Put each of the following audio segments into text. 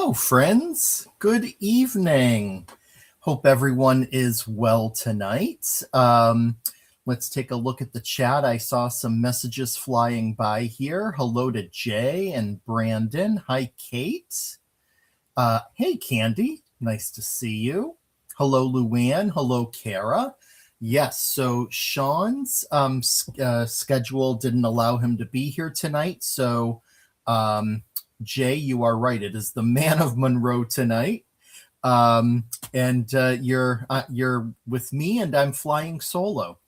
Hello, friends. Good evening. Hope everyone is well tonight. Let's take a look at the chat. I saw some messages flying by here. Hello to Jay and Brandon. Hi, Kate. Hey, Candy. Nice to see you. Hello, Luann. Hello, Kara. Yes, so Sean's schedule didn't allow him to be here tonight. So, Jay, you are right. It is the man of Monroe tonight. And you're with me, and I'm flying solo.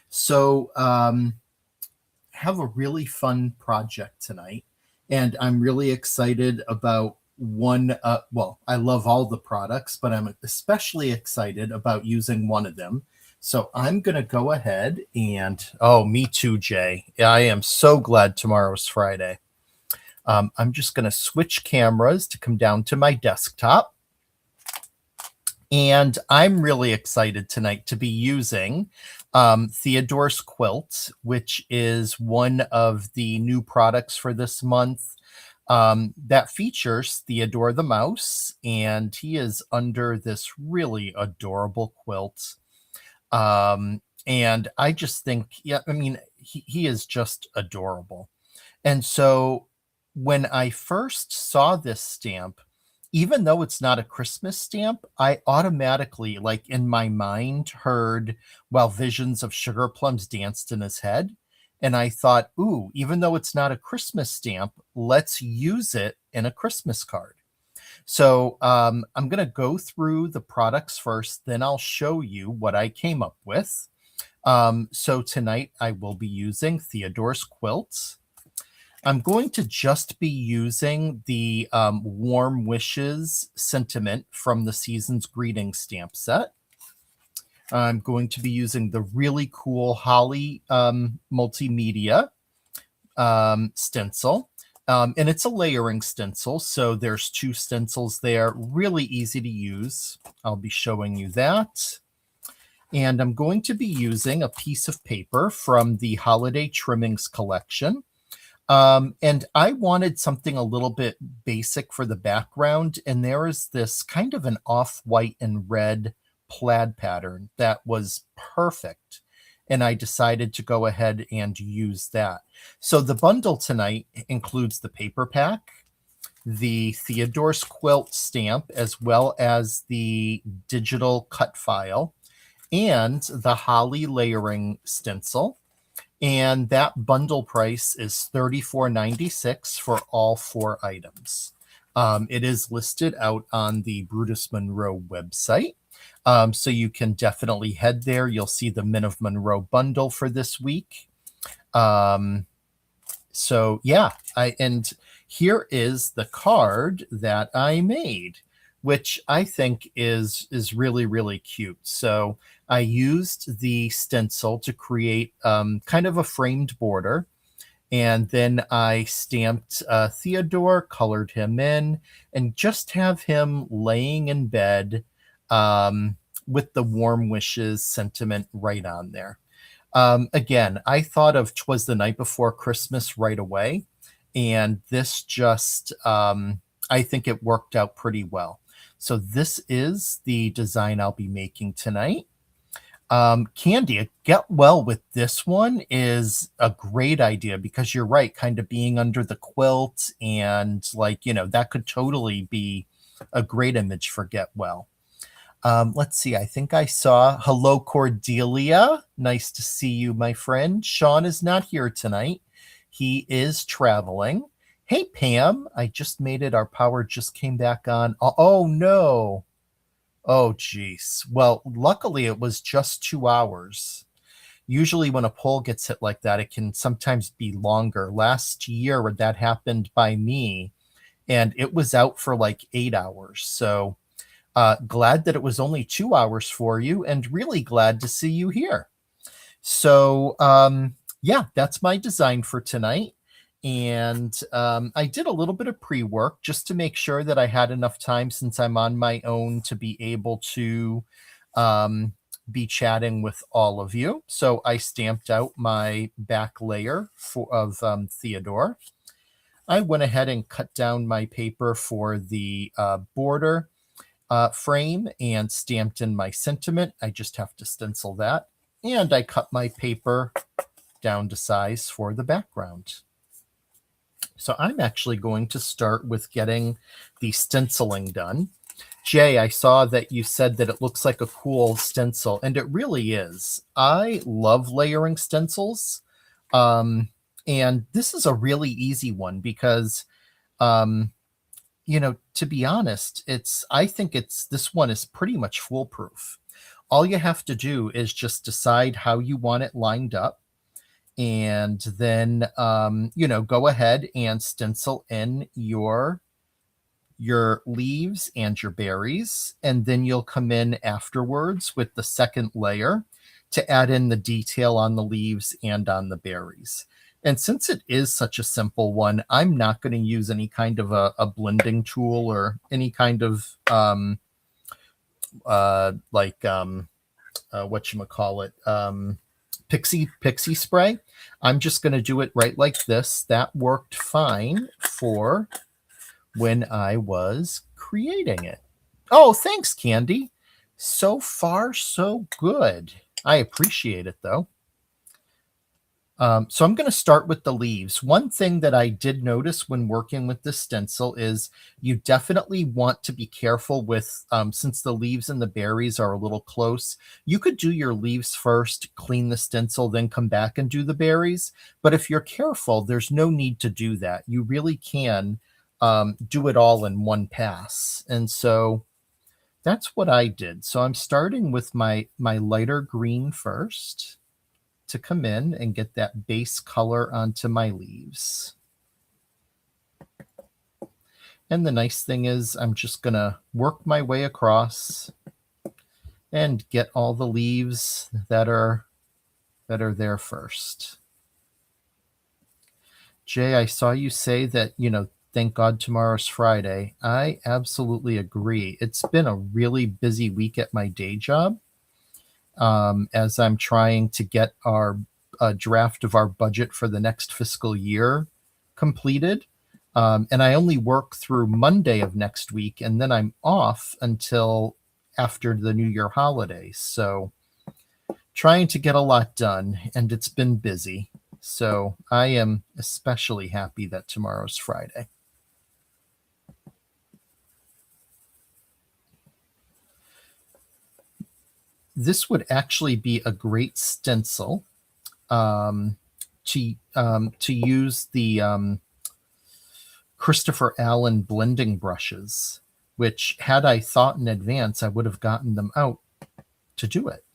So have a really fun project tonight, and I'm really excited about one. Well, I love all the products, but I'm especially excited about using one of them. So I'm going to go ahead and, oh, me too, Jay. I am so glad tomorrow's Friday. I'm just going to switch cameras to come down to my desktop. And I'm really excited tonight to be using Theodore's quilt, which is one of the new products for this month that features Theodore the mouse. And he is under this really adorable quilt. And I just think, yeah, I mean, he is just adorable. And so when I first saw this stamp, even though it's not a Christmas stamp, I automatically, like in my mind, heard while visions of sugar plums danced in his head. And I thought, ooh, even though it's not a Christmas stamp, let's use it in a Christmas card. So I'm going to go through the products first, then I'll show you what I came up with. So tonight I will be using Theodore's quilts. I'm going to just be using the Warm Wishes sentiment from the Season's Greeting stamp set. I'm going to be using the really cool Holly multimedia stencil. And it's a layering stencil, so there's two stencils there, really easy to use. I'll be showing you that. And I'm going to be using a piece of paper from the Holiday Trimmings collection. And I wanted something a little bit basic for the background, and there is this kind of an off-white and red plaid pattern that was perfect. And I decided to go ahead and use that. So the bundle tonight includes the paper pack, the Theodore's quilt stamp, as well as the digital cut file, and the Holly layering stencil. And that bundle price is $34.96 for all 4 items. It is listed out on the Brutus Monroe website. So you can definitely head there. You'll see the Min of Monroe bundle for this week. So yeah, and here is the card that I made, which I think is really, really cute. So I used the stencil to create kind of a framed border. And then I stamped Theodore, colored him in, and just have him laying in bed with the Warm Wishes sentiment right on there. Again, I thought of 'Twas the Night Before Christmas right away. And this just, I think it worked out pretty well. So this is the design I'll be making tonight. Candy, get well with this one is a great idea because you're right, kind of being under the quilt and like, that could totally be a great image for get well. Let's see. I think I saw hello, Cordelia. Nice to see you, my friend. Sean is not here tonight. He is traveling. Hey, Pam, I just made it. Our power just came back on. Oh no. Oh, geez. Well, luckily it was just 2 hours. Usually when a pole gets hit like that, it can sometimes be longer. Last year that happened by me, and it was out for like 8 hours. So glad that it was only 2 hours for you, and really glad to see you here. So yeah, that's my design for tonight. And I did a little bit of pre-work just to make sure that I had enough time, since I'm on my own, to be able to be chatting with all of you. So I stamped out my back layer of Theodore. I went ahead and cut down my paper for the border frame and stamped in my sentiment. I just have to stencil that. And I cut my paper down to size for the background. So I'm actually going to start with getting the stenciling done. Jay, I saw that you said that it looks like a cool stencil, and it really is. I love layering stencils. Um, and this is a really easy one because um, to be honest, I think this one is pretty much foolproof. All you have to do is just decide how you want it lined up, and then go ahead and stencil in your leaves and your berries, and then you'll come in afterwards with the second layer to add in the detail on the leaves and on the berries. And since it is such a simple one, I'm not going to use any kind of a blending tool or any kind of whatchamacallit, pixie spray. I'm just going to do it right like this. That worked fine for when I was creating it. Oh, thanks, Candy. So far, so good. I appreciate it, though. So I'm going to start with the leaves. One thing that I did notice when working with this stencil is you definitely want to be careful with, since the leaves and the berries are a little close, you could do your leaves first, clean the stencil, then come back and do the berries. But if you're careful, there's no need to do that. You really can do it all in one pass. And so that's what I did. So I'm starting with my lighter green first to come in and get that base color onto my leaves. And the nice thing is I'm just going to work my way across and get all the leaves that are there first. Jay, I saw you say that, thank God tomorrow's Friday. I absolutely agree. It's been a really busy week at my day job. As I'm trying to get our draft of our budget for the next fiscal year completed. And I only work through Monday of next week, and then I'm off until after the New Year holidays. So trying to get a lot done, and it's been busy. So I am especially happy that tomorrow's Friday. This would actually be a great stencil to use the Christopher Allen blending brushes, which had I thought in advance, I would have gotten them out to do it.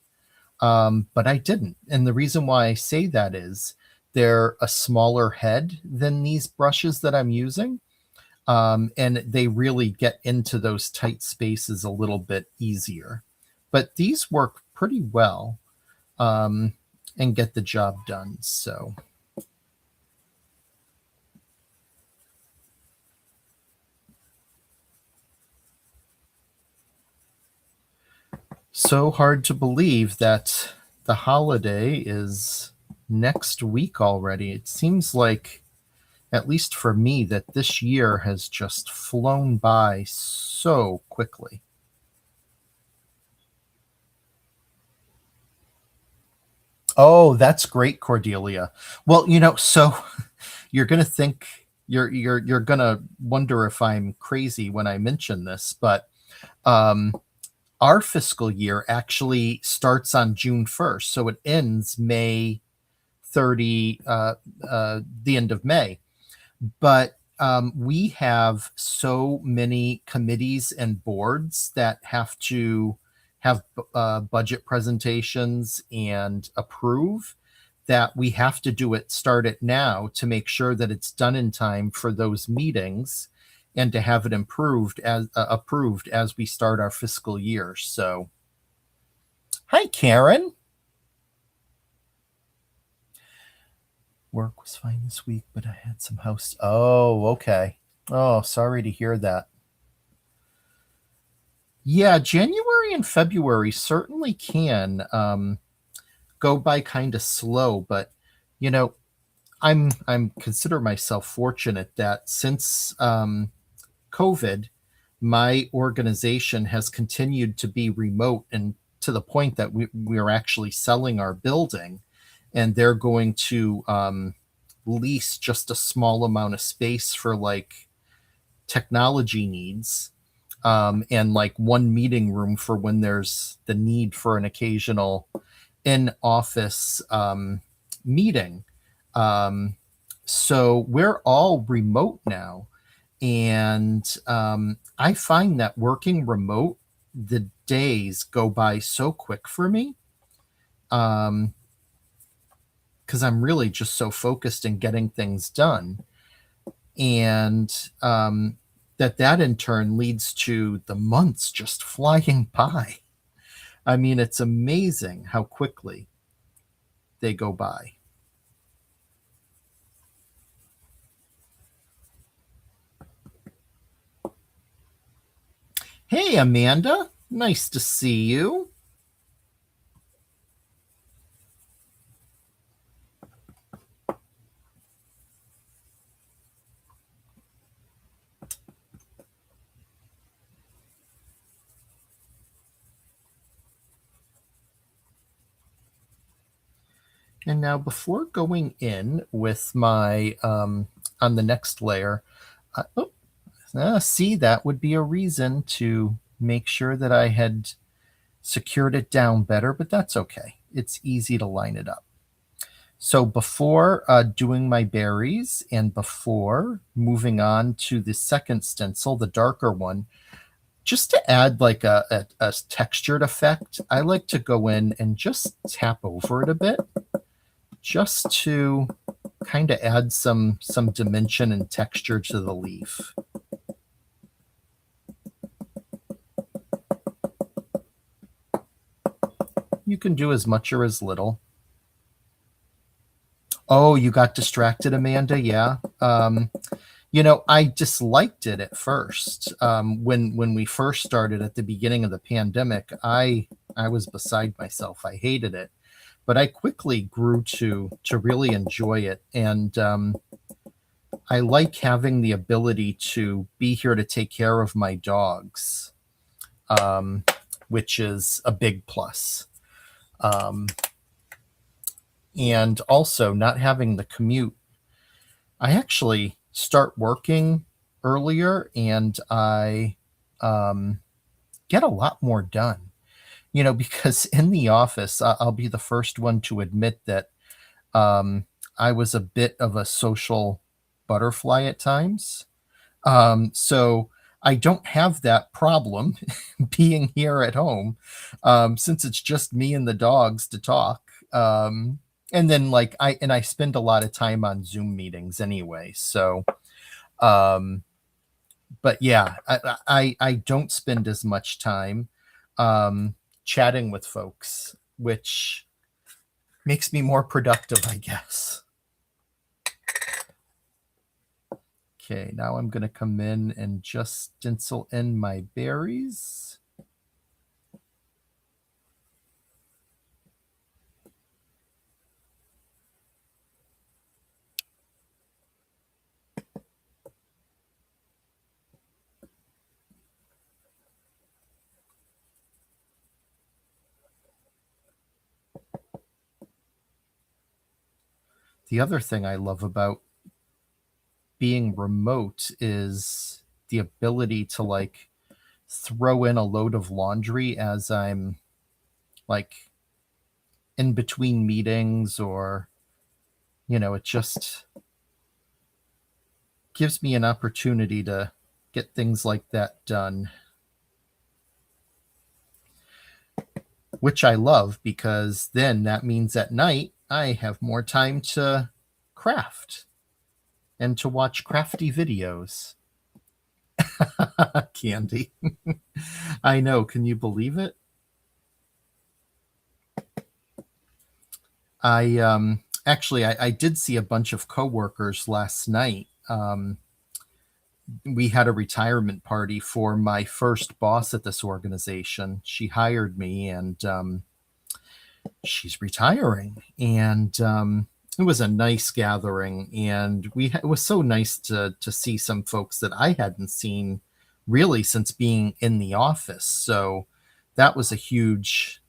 But I didn't. And the reason why I say that is they're a smaller head than these brushes that I'm using. And they really get into those tight spaces a little bit easier. But these work pretty well and get the job done. So hard to believe that the holiday is next week already. It seems like, at least for me, that this year has just flown by so quickly. Oh, that's great, Cordelia. Well, so you're going to think you're going to wonder if I'm crazy when I mention this, but our fiscal year actually starts on June 1st, so it ends May 30, the end of May. But we have so many committees and boards that have to have budget presentations and approve that we have to start it now to make sure that it's done in time for those meetings and to have it approved as we start our fiscal year. So, hi, Karen. Work was fine this week, but I had some house. Oh, okay. Oh, sorry to hear that. Yeah, January and February certainly can go by kind of slow, but you know, I'm consider myself fortunate that since COVID, my organization has continued to be remote, and to the point that we're actually selling our building, and they're going to lease just a small amount of space for like technology needs, and like one meeting room for when there's the need for an occasional in office meeting. Um, so we're all remote now. And I find that working remote, the days go by so quick for me, because I'm really just so focused in getting things done. And that in turn leads to the months just flying by. I mean, it's amazing how quickly they go by. Hey, Amanda. Nice to see you. And now, before going in with my on the next layer, see, that would be a reason to make sure that I had secured it down better, but that's okay. It's easy to line it up. So before doing my berries and before moving on to the second stencil, the darker one, just to add like a textured effect, I like to go in and just tap over it a bit, just to kind of add some dimension and texture to the leaf. You can do as much or as little. Oh, you got distracted, Amanda? Yeah. I disliked it at first. When we first started at the beginning of the pandemic, I was beside myself. I hated it, but I quickly grew to really enjoy it, and I like having the ability to be here to take care of my dogs, um, which is a big plus. Um, and also not having the commute. I actually start working earlier, and I um, get a lot more done. Because in the office, I'll be the first one to admit that um, I was a bit of a social butterfly at times. So I don't have that problem being here at home, since it's just me and the dogs to talk. And then like I spend a lot of time on Zoom meetings anyway. So, um, but yeah, I don't spend as much time um, chatting with folks, which makes me more productive, I guess. Okay, now I'm going to come in and just stencil in my berries. The other thing I love about being remote is the ability to like throw in a load of laundry as I'm like in between meetings, or it just gives me an opportunity to get things like that done, which I love, because then that means at night I have more time to craft and to watch crafty videos. Candy. I know. Can you believe it? I actually I did see a bunch of coworkers last night. We had a retirement party for my first boss at this organization. She hired me, and she's retiring. And it was a nice gathering, and it was so nice to see some folks that I hadn't seen really since being in the office. So that was a huge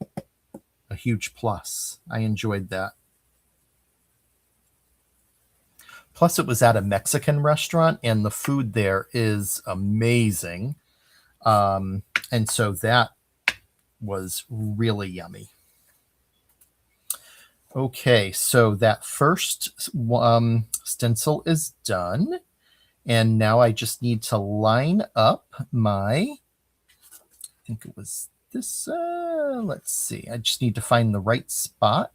plus. I enjoyed that. Plus, it was at a Mexican restaurant, and the food there is amazing. And so that was really yummy. Okay, so that first stencil is done. And now I just need to line up I think it was this, let's see. I just need to find the right spot.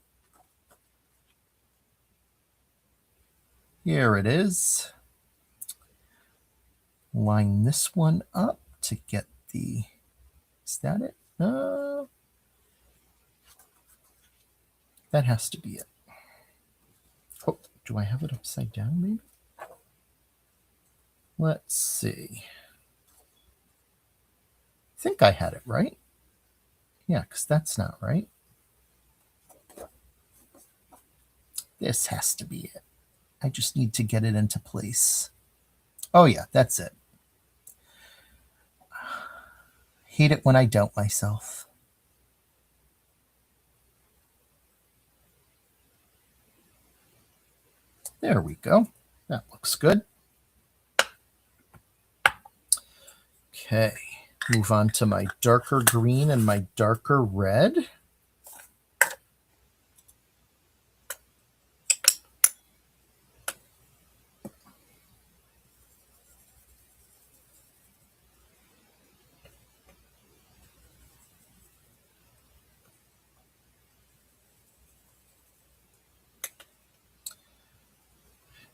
Here it is. Line this one up to get is that it? No. That has to be it. Oh, do I have it upside down maybe? Let's see. I think I had it right. Yeah, because that's not right. This has to be it. I just need to get it into place. Oh yeah, that's it. Hate it when I doubt myself. There we go. That looks good. Okay, move on to my darker green and my darker red.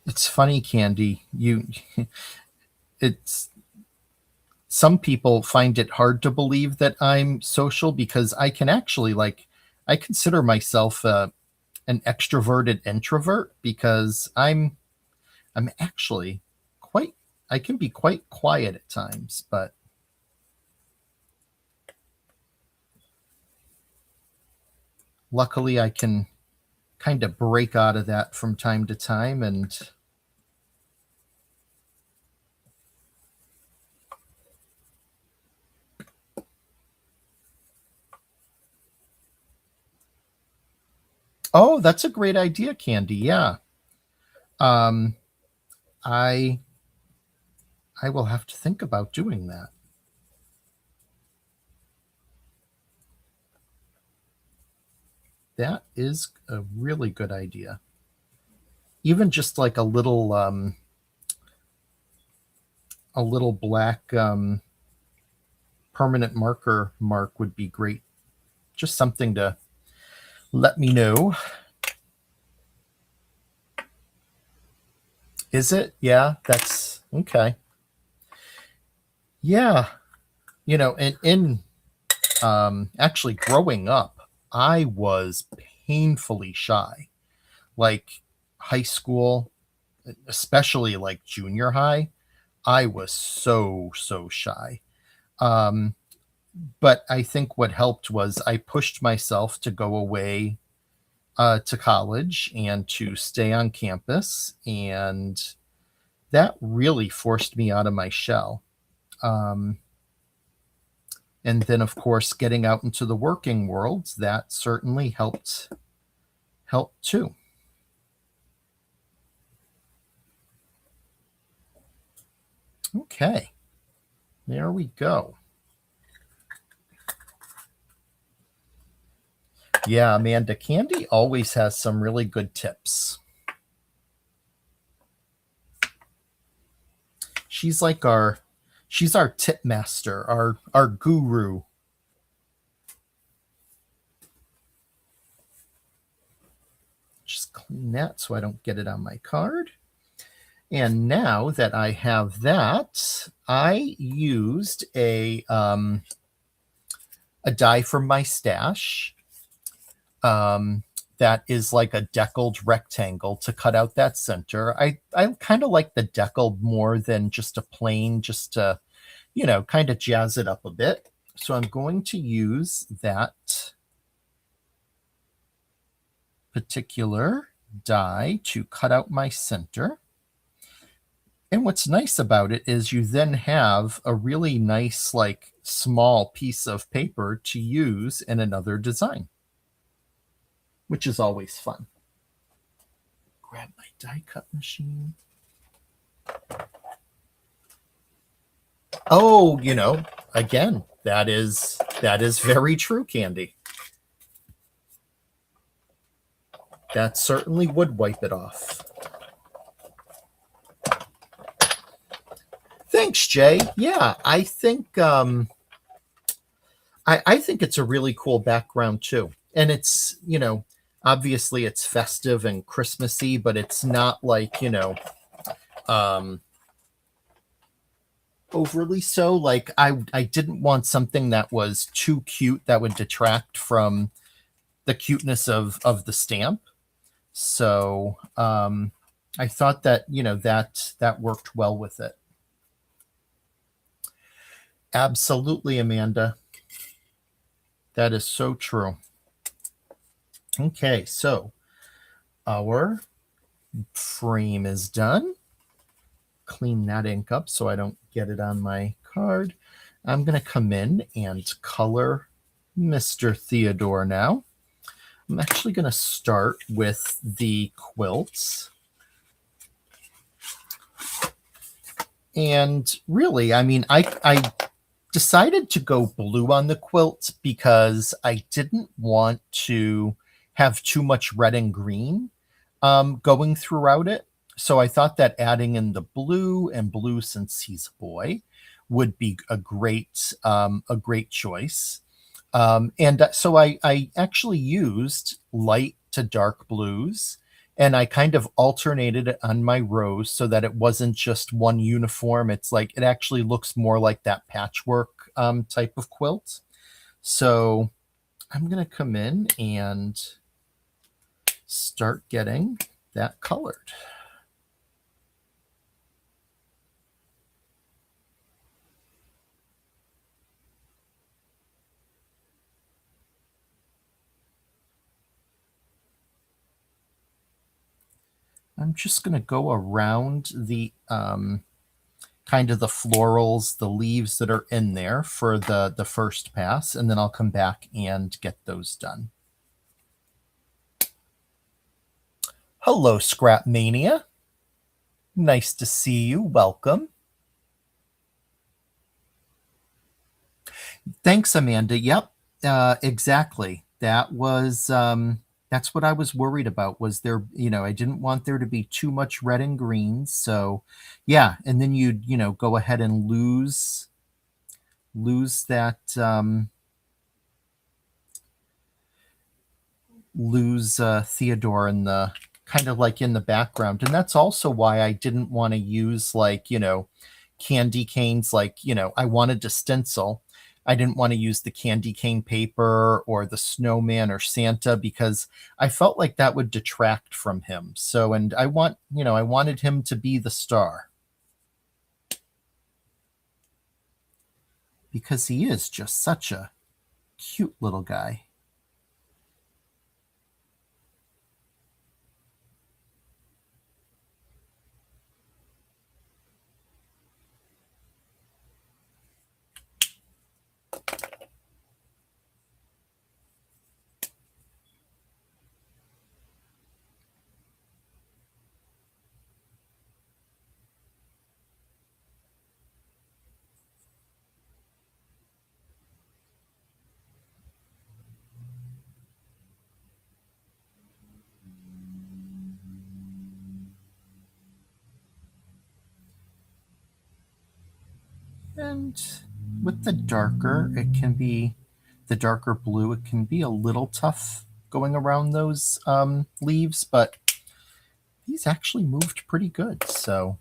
It's funny, Candy. It's some people find it hard to believe that I'm social because I can actually I consider myself an extroverted introvert because I'm actually quite I can be quite quiet at times, but luckily I can kind of break out of that from time to time. And oh, that's a great idea, Candy. Yeah. Um, I I will have to think about doing that. That is a really good idea. Even just like a little black permanent marker mark would be great. Just something to let me know. Is it? Yeah, that's okay. Yeah, and in actually growing up, I was painfully shy. Like high school, especially like junior high, I was so shy. Um, but I think what helped was I pushed myself to go away to college and to stay on campus, and that really forced me out of my shell. Um, and then, of course, getting out into the working world, that certainly helped too. Okay, there we go. Yeah, Amanda, Candy always has some really good tips. She's like she's our tip master, our guru. Just clean that so I don't get it on my card. And now that I have that, I used a die from my stash that is like a deckled rectangle to cut out that center. I kind of like the deckled more than just a plain, just to, kind of jazz it up a bit. So I'm going to use that particular die to cut out my center. And what's nice about it is you then have a really nice, like, small piece of paper to use in another design, which is always fun. Grab my die cut machine. Oh, again, that is very true, Candy. That certainly would wipe it off. Thanks, Jay. Yeah, I think it's a really cool background too. And it's, obviously it's festive and Christmassy, but it's not like, um overly so. Like I didn't want something that was too cute that would detract from the cuteness of the stamp. So I thought that, that worked well with it. Absolutely, Amanda. That is so true. Okay, so our frame is done. Clean that ink up so I don't get it on my card. I'm going to come in and color Mr. Theodore now. I'm actually going to start with the quilts. And really, I mean, I decided to go blue on the quilt because I didn't want to have too much red and green going throughout it. So I thought that adding in the blue, and blue since he's a boy, would be a great choice. And so I actually used light to dark blues, and I kind of alternated it on my rows so that it wasn't just one uniform. It's like it actually looks more like that patchwork type of quilt. So I'm going to come in and start getting that colored. I'm just going to go around the kind of the florals, the leaves that are in there for the first pass, and then I'll come back and get those done. Hello, Scrap Mania. Nice to see you. Welcome. Thanks, Amanda. Yep, exactly. That's what I was worried about. Was there, I didn't want there to be too much red and green. So, yeah, and then you'd, go ahead and lose that lose Theodore in the kind of like in the background. And that's also why I didn't want to use like, candy canes. Like, I wanted to stencil. I didn't want to use the candy cane paper or the snowman or Santa because I felt like that would detract from him. So, and I wanted him to be the star because he is just such a cute little guy. And with the darker blue, it can be a little tough going around those leaves, but these actually moved pretty good. So,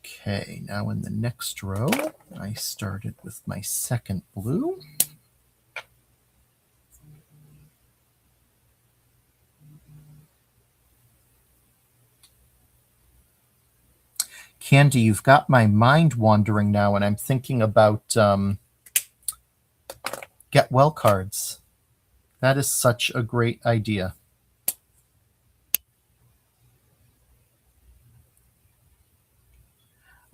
okay, now in the next row, I started with my second blue. Candy, you've got my mind wandering now, and I'm thinking about get well cards. That is such a great idea.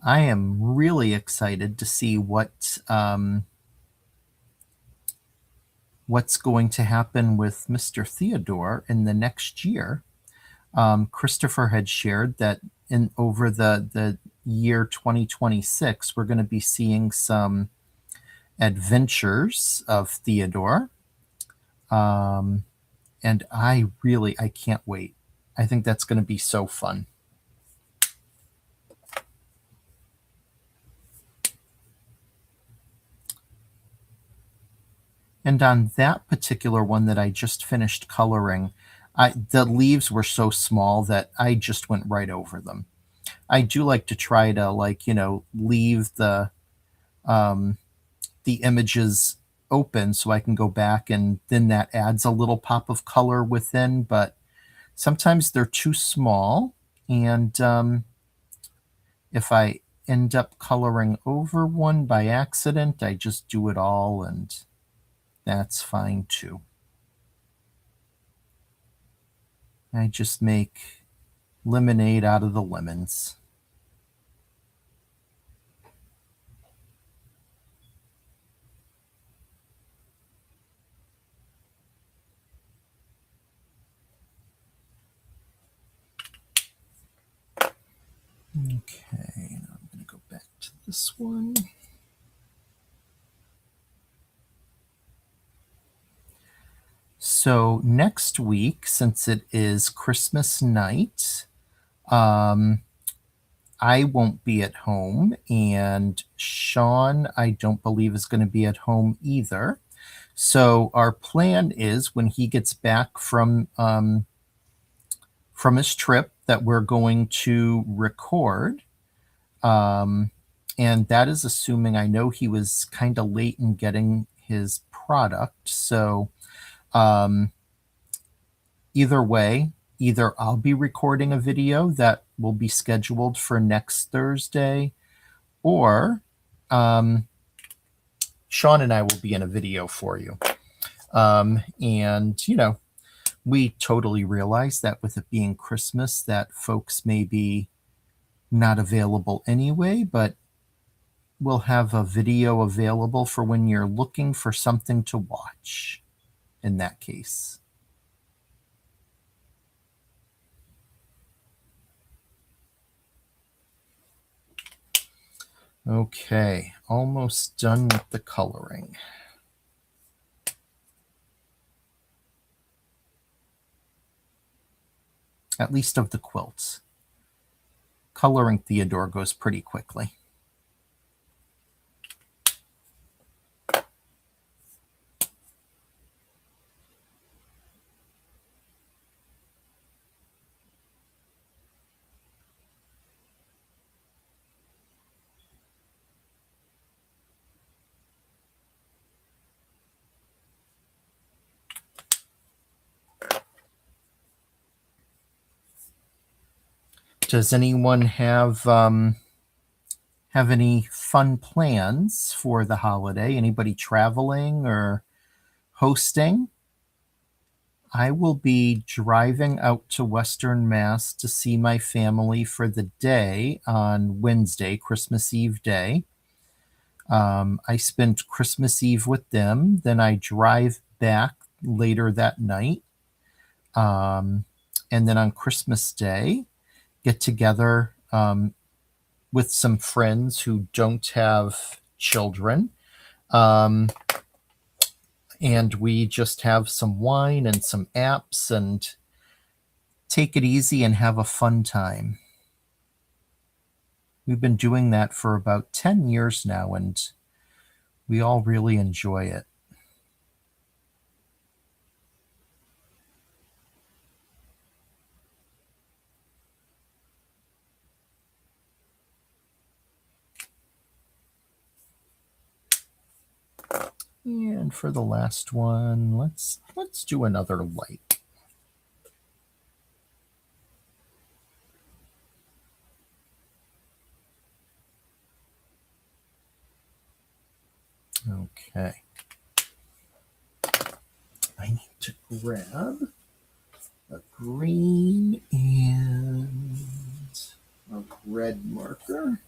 I am really excited to see what's going to happen with Mr. Theodore in the next year. Christopher had shared that in over the year 2026, we're going to be seeing some adventures of Theodore. And I can't wait. I think that's going to be so fun. And on that particular one that I just finished coloring, the leaves were so small that I just went right over them. I do like to try to leave the images open so I can go back, and then that adds a little pop of color within, but sometimes they're too small, and if I end up coloring over one by accident, I just do it all, and that's fine too. I just make lemonade out of the lemons. Okay, now I'm going to go back to this one. So next week, since it is Christmas night, I won't be at home, and Sean, I don't believe, is going to be at home either. So our plan is when he gets back from his trip that we're going to record. And that is assuming, I know he was kind of late in getting his product. So either way, either I'll be recording a video that will be scheduled for next Thursday, or Sean and I will be in a video for you. And, we totally realize that with it being Christmas, that folks may be not available anyway, but we'll have a video available for when you're looking for something to watch in that case. Okay, almost done with the coloring. At least of the quilts. Coloring Theodore goes pretty quickly. Does anyone have any fun plans for the holiday? Anybody traveling or hosting? I will be driving out to Western Mass to see my family for the day on Wednesday, Christmas Eve day. I spend Christmas Eve with them. Then I drive back later that night. And then on Christmas Day, get together with some friends who don't have children. And we just have some wine and some apps and take it easy and have a fun time. We've been doing that for about 10 years now, and we all really enjoy it. And for the last one, let's do another light. Okay. I need to grab a green and a red marker.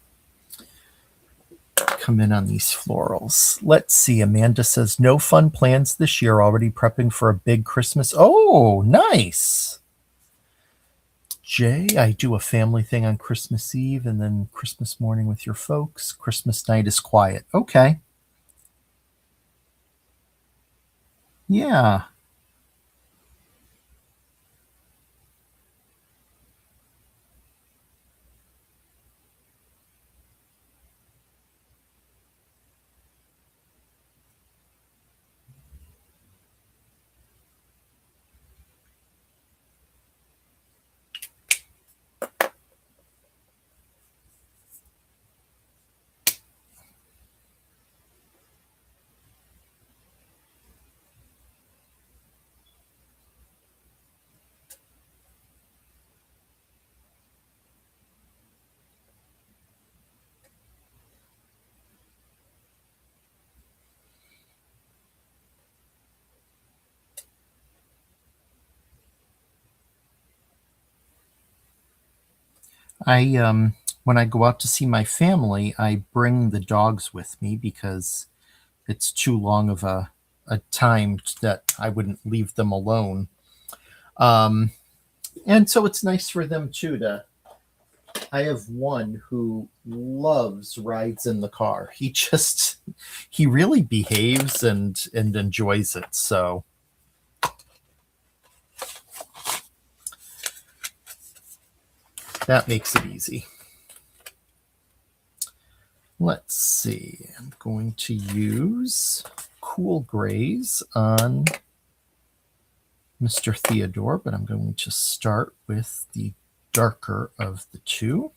Come in on these florals. Let's see. Amanda says, no fun plans this year. Already prepping for a big Christmas. Oh, nice. Jay, I do a family thing on Christmas Eve and then Christmas morning with your folks. Christmas night is quiet. Okay. Yeah. I when I go out to see my family, I bring the dogs with me because it's too long of a time that I wouldn't leave them alone. Um, and so it's nice for them too to I have one who loves rides in the car. He really behaves and enjoys it. So that makes it easy. Let's see. I'm going to use cool grays on Mr. Theodore, but I'm going to start with the darker of the two.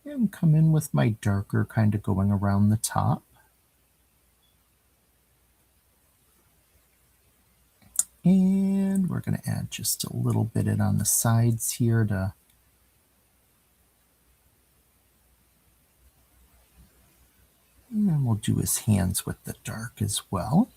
And come in with my darker kind of going around the top. And we're going to add just a little bit in on the sides here to and we'll do his hands with the dark as well.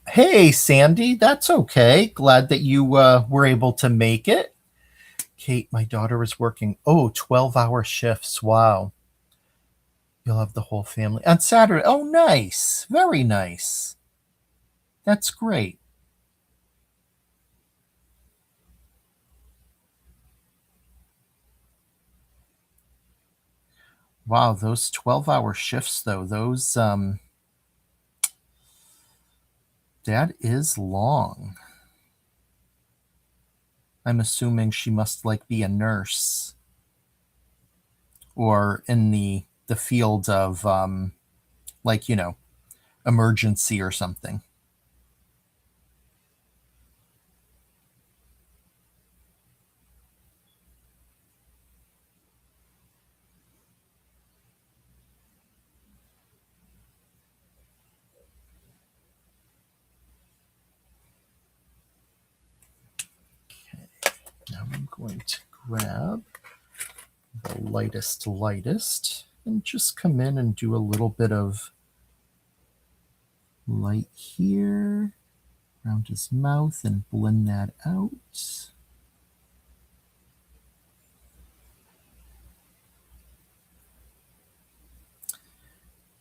Hey, Sandy, that's okay. Glad that you were able to make it. Kate, my daughter is working, 12-hour shifts. Wow. You'll have the whole family on Saturday. Oh, nice. Very nice. That's great. Wow, those 12-hour shifts though, those that is long. I'm assuming she must like be a nurse or in the field of like, emergency or something. Now I'm going to grab the lightest and just come in and do a little bit of light here around his mouth and blend that out.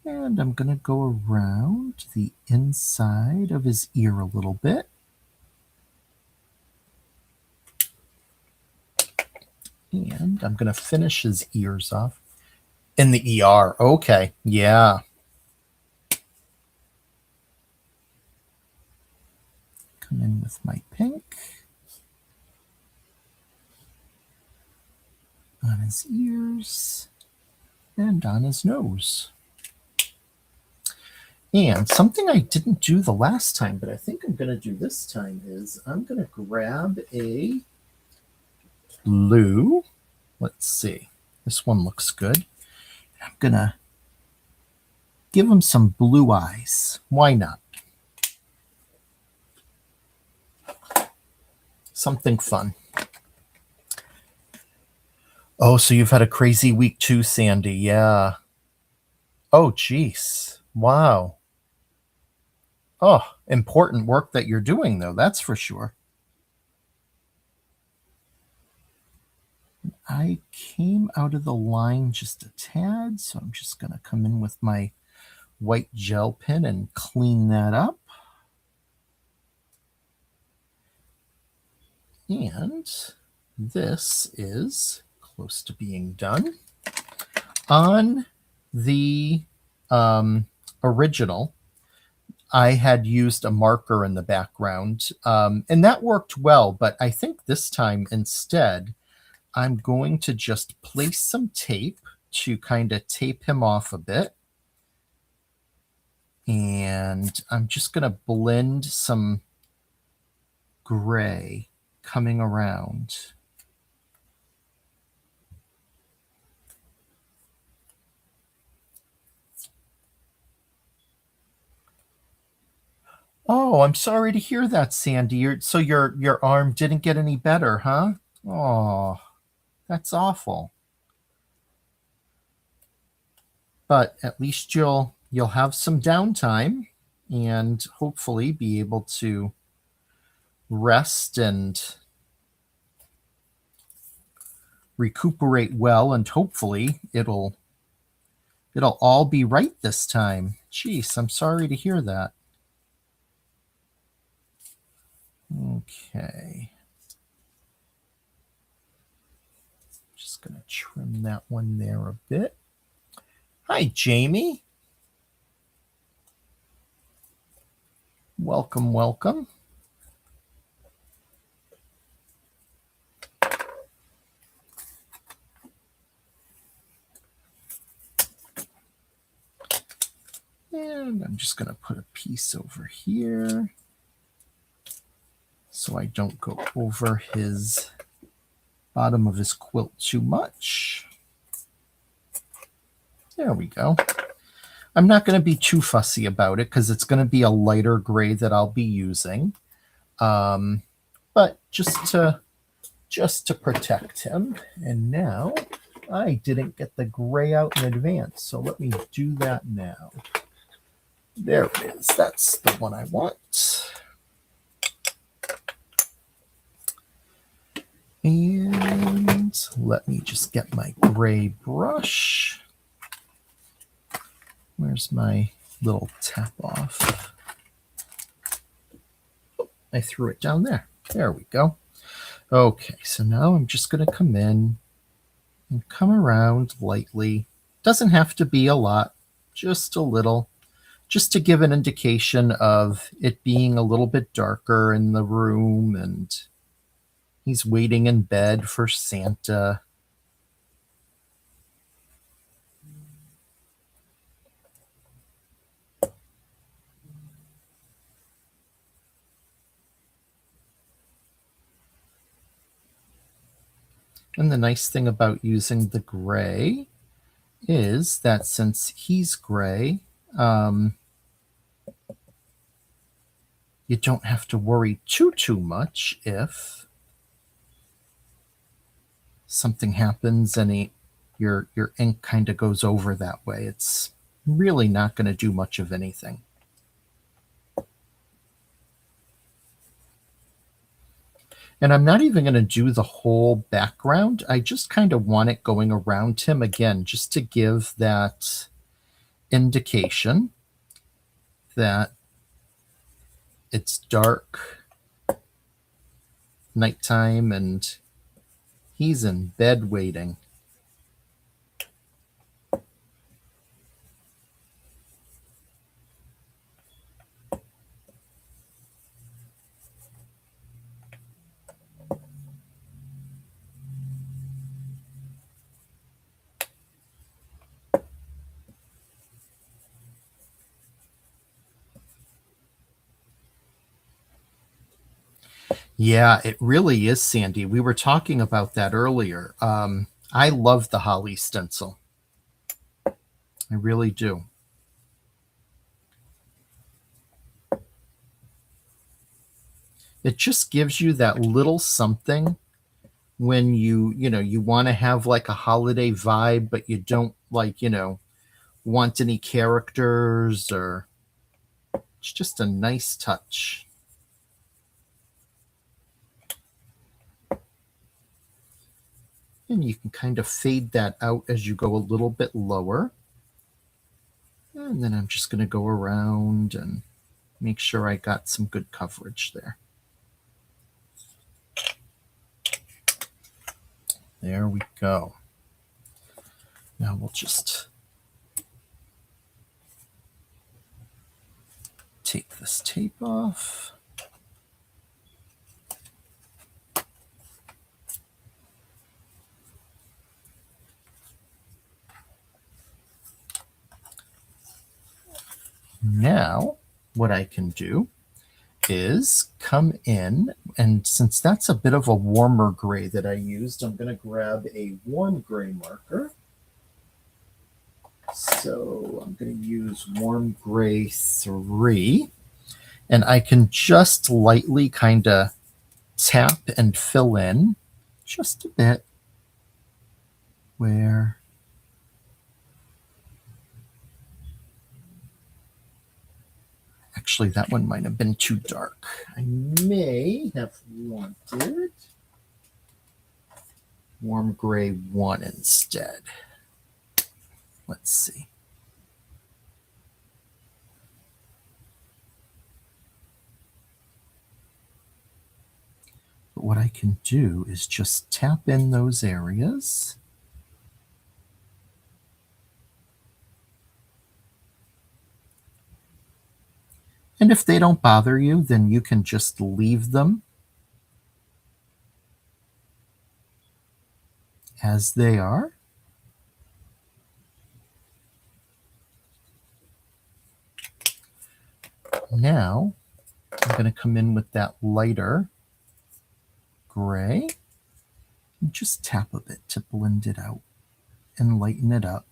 And I'm going to go around the inside of his ear a little bit. And I'm going to finish his ears off in the ER. Okay. Yeah. Come in with my pink on his ears and on his nose. And something I didn't do the last time, but I think I'm going to do this time is I'm going to grab a blue. Let's see. This one looks good. I'm going to give him some blue eyes. Why not? Something fun. Oh, so you've had a crazy week too, Sandy. Yeah. Oh, geez. Wow. Oh, important work that you're doing, though. That's for sure. I came out of the line just a tad, so I'm just going to come in with my white gel pen and clean that up. And this is close to being done. On the original, I had used a marker in the background, and that worked well, but I think this time instead, I'm going to just place some tape to kind of tape him off a bit. And I'm just going to blend some gray coming around. Oh, I'm sorry to hear that, Sandy. So your arm didn't get any better, huh? Oh, that's awful. But at least you'll have some downtime and hopefully be able to rest and recuperate well, and hopefully it'll all be right this time. Jeez, I'm sorry to hear that. Okay. Just going to trim that one there a bit. Hi, Jamie. Welcome, welcome. And I'm just going to put a piece over here so I don't go over his bottom of his quilt too much. There we go. I'm not going to be too fussy about it because it's going to be a lighter gray that I'll be using. But just to protect him. And now I didn't get the gray out in advance, so let me do that now. There it is. That's the one I want. And let me just get my gray brush. Where's my little tap off? Oh, I threw it down there. There we go. Okay, so now I'm just going to come in and come around lightly. Doesn't have to be a lot, just a little, just to give an indication of it being a little bit darker in the room, and he's waiting in bed for Santa. And the nice thing about using the gray is that since he's gray, you don't have to worry too much if something happens and your ink kind of goes over that way. It's really not going to do much of anything. And I'm not even going to do the whole background. I just kind of want it going around him again, just to give that indication that it's dark, nighttime, and he's in bed waiting. Yeah, it really is, Sandy. We were talking about that earlier. I love the holly stencil. I really do. It just gives you that little something when you want to have like a holiday vibe, but you don't like, want any characters, or it's just a nice touch. And you can kind of fade that out as you go a little bit lower. And then I'm just going to go around and make sure I got some good coverage there. There we go. Now we'll just take this tape off. Now, what I can do is come in, and since that's a bit of a warmer gray that I used, I'm going to grab a warm gray marker. So I'm going to use warm gray 3, and I can just lightly kind of tap and fill in just a bit where actually that one might have been too dark. I may have wanted warm gray 1 instead. Let's see. But what I can do is just tap in those areas. And if they don't bother you, then you can just leave them as they are. Now, I'm going to come in with that lighter gray and just tap a bit to blend it out and lighten it up.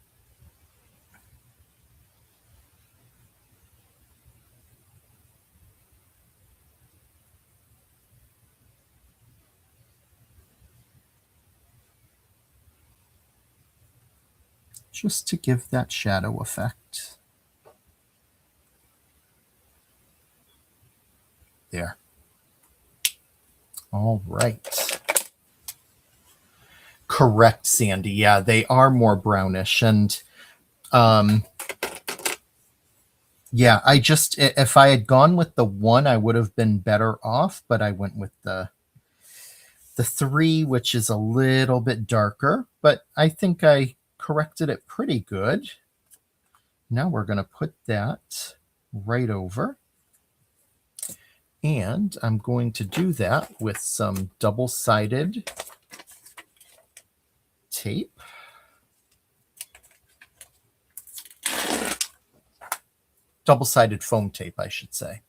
Just to give that shadow effect. There. All right. Correct, Sandy. Yeah, they are more brownish. And yeah, if I had gone with the 1, I would have been better off, but I went with the 3, which is a little bit darker, but I think I corrected it pretty good. Now we're going to put that right over. And I'm going to do that with some double-sided tape. Double-sided foam tape, I should say.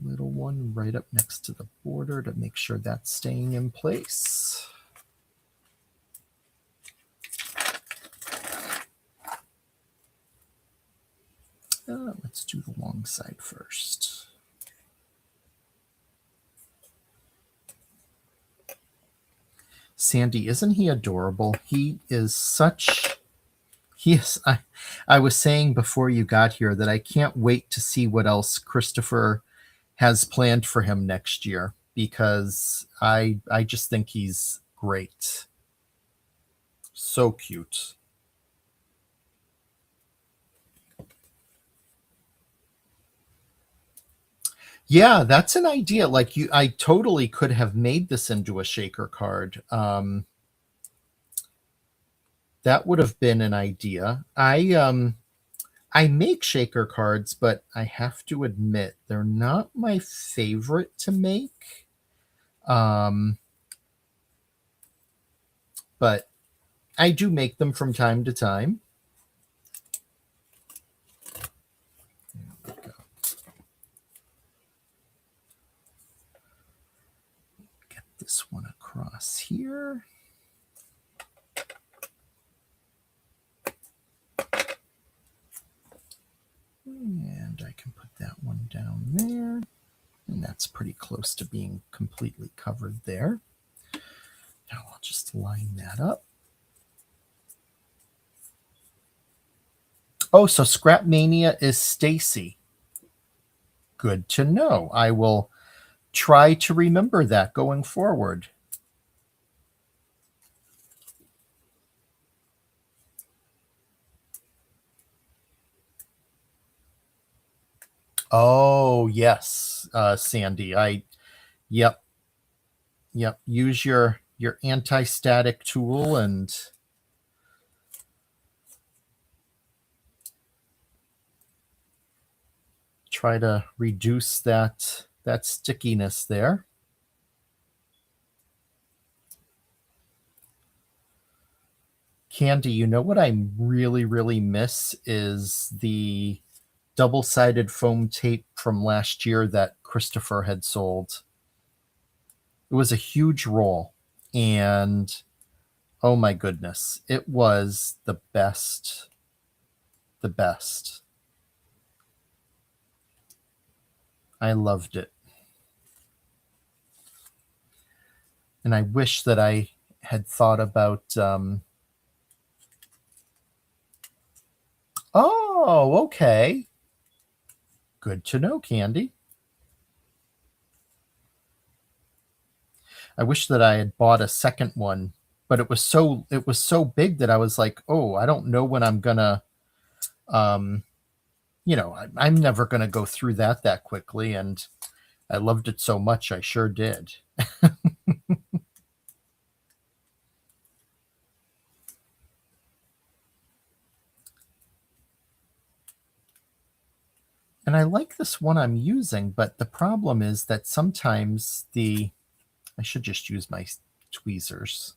Little one right up next to the border to make sure that's staying in place. Let's do the long side first. Sandy, isn't he adorable? He is such... I was saying before you got here that I can't wait to see what else Christopher has planned for him next year, because I just think he's great. So cute. Yeah, that's an idea. Like I totally could have made this into a shaker card. That would have been an idea. I make shaker cards, but I have to admit they're not my favorite to make. But I do make them from time to time. There we this one across here. And I can put that one down there. And that's pretty close to being completely covered there. Now I'll just line that up. Oh, so Scrap Mania is Stacy. Good to know. I will try to remember that going forward. Oh, yes, Sandy. Yep. Use your anti-static tool and try to reduce that stickiness there. Candy, you know what I really, really miss is the double-sided foam tape from last year that Christopher had sold. It was a huge roll, and oh my goodness, it was the best. The best. I loved it. And I wish that I had thought about oh, okay. Good to know, Candy. I wish that I had bought a second one, but it was so big that I was like, oh, I don't know when I'm gonna I'm never gonna go through that quickly, and I loved it so much, I sure did. And I like this one I'm using, but the problem is that sometimes I should just use my tweezers.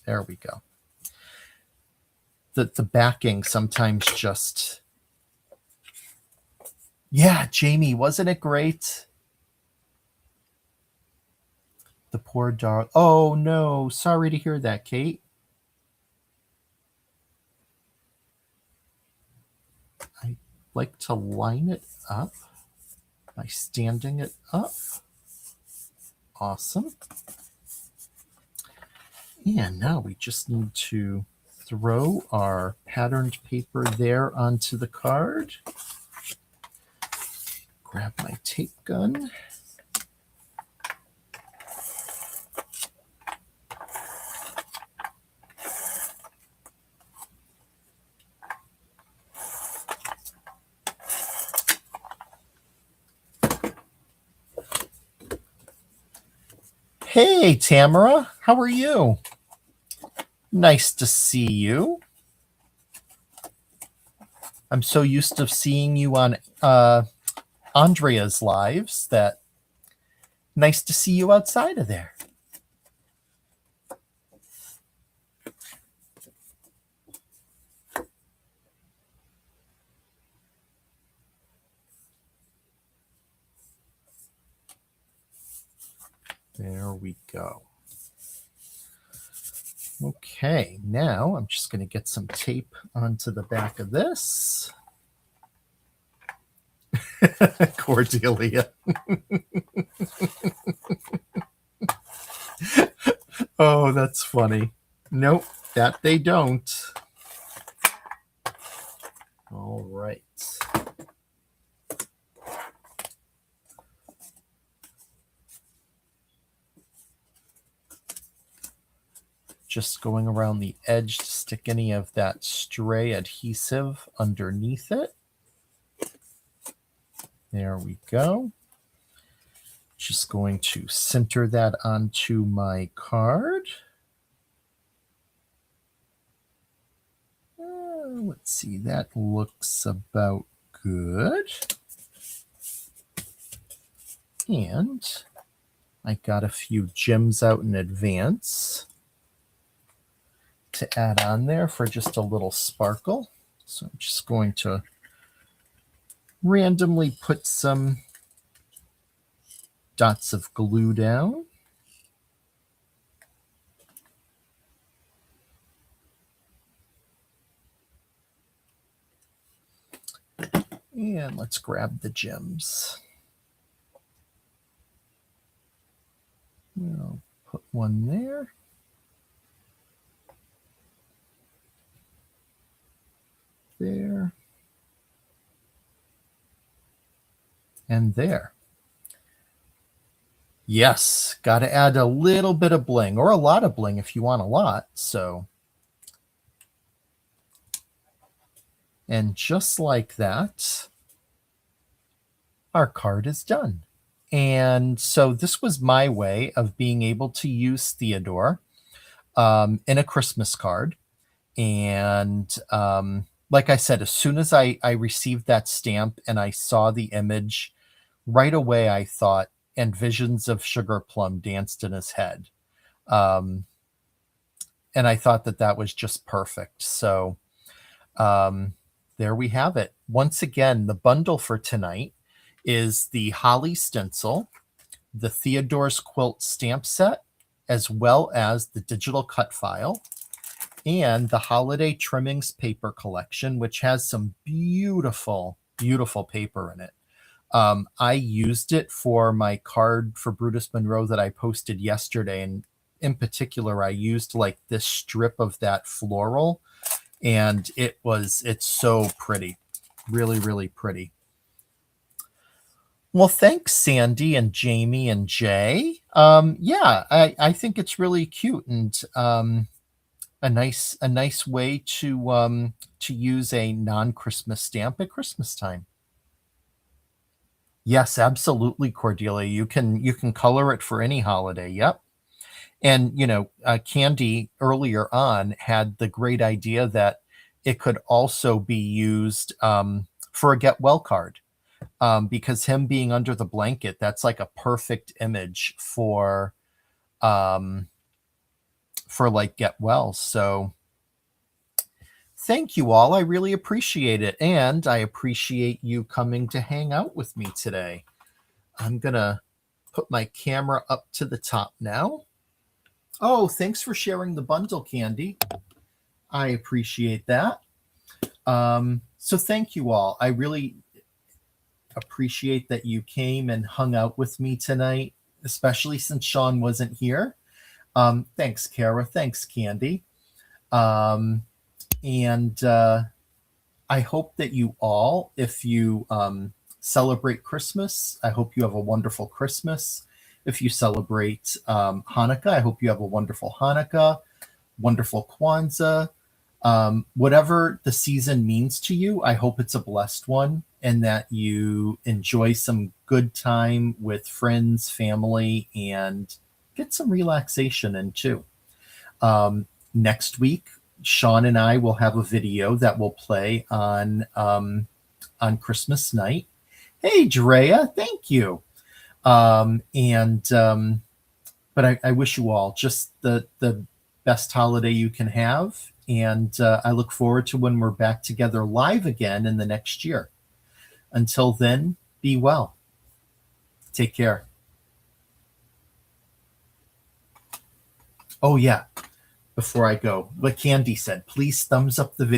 There we go. The backing sometimes just... Yeah, Jamie, wasn't it great? The poor dog. Oh, no. Sorry to hear that, Kate. I like to line it up by standing it up. Awesome. And now we just need to throw our patterned paper there onto the card. Grab my tape gun. Hey, Tamara, how are you? Nice to see you. I'm so used to seeing you on Andrea's lives that nice to see you outside of there. There we go. Okay, now I'm just going to get some tape onto the back of this. Cordelia. Oh, that's funny. Nope, that they don't. All right. Just going around the edge to stick any of that stray adhesive underneath it. There we go. Just going to center that onto my card. Let's see, that looks about good. And I got a few gems out in advance to add on there for just a little sparkle. So I'm just going to randomly put some dots of glue down. And let's grab the gems. I'll put one there. There. And there. Yes, got to add a little bit of bling, or a lot of bling if you want a lot. So, and just like that, our card is done. And so this was my way of being able to use Theodore in a Christmas card. And like I said, as soon as I received that stamp and I saw the image, right away I thought, and visions of Sugar Plum danced in his head. And I thought that that was just perfect. So there we have it. Once again, the bundle for tonight is the Holly stencil, the Theodore's quilt stamp set, as well as the digital cut file, and the holiday trimmings paper collection, which has some beautiful, beautiful paper in it. I used it for my card for Brutus Monroe that I posted yesterday, and in particular, I used like this strip of that floral, and it's so pretty, really, really pretty. Well, thanks, Sandy and Jamie and Jay. Yeah, I think it's really cute, and a nice way to use a non-Christmas stamp at Christmas time. Yes, absolutely, Cordelia. You can color it for any holiday. Yep. And Candy earlier on had the great idea that it could also be used for a get well card, because him being under the blanket, that's like a perfect image for like get well. So thank you all. I really appreciate it. And I appreciate you coming to hang out with me today. I'm going to put my camera up to the top now. Oh, thanks for sharing the bundle, Candy. I appreciate that. So thank you all. I really appreciate that you came and hung out with me tonight, especially since Sean wasn't here. Thanks, Kara. Thanks, Candy. And I hope that you all, if you celebrate Christmas, I hope you have a wonderful Christmas. If you celebrate Hanukkah, I hope you have a wonderful Hanukkah, wonderful Kwanzaa. Whatever the season means to you, I hope it's a blessed one, and that you enjoy some good time with friends, family, and get some relaxation in too. Next week, Sean and I will have a video that will play on Christmas night. Hey, Drea, thank you. But I wish you all just the best holiday you can have. And I look forward to when we're back together live again in the next year. Until then, be well. Take care. Oh, yeah. Before I go, what Candy said, please thumbs up the video.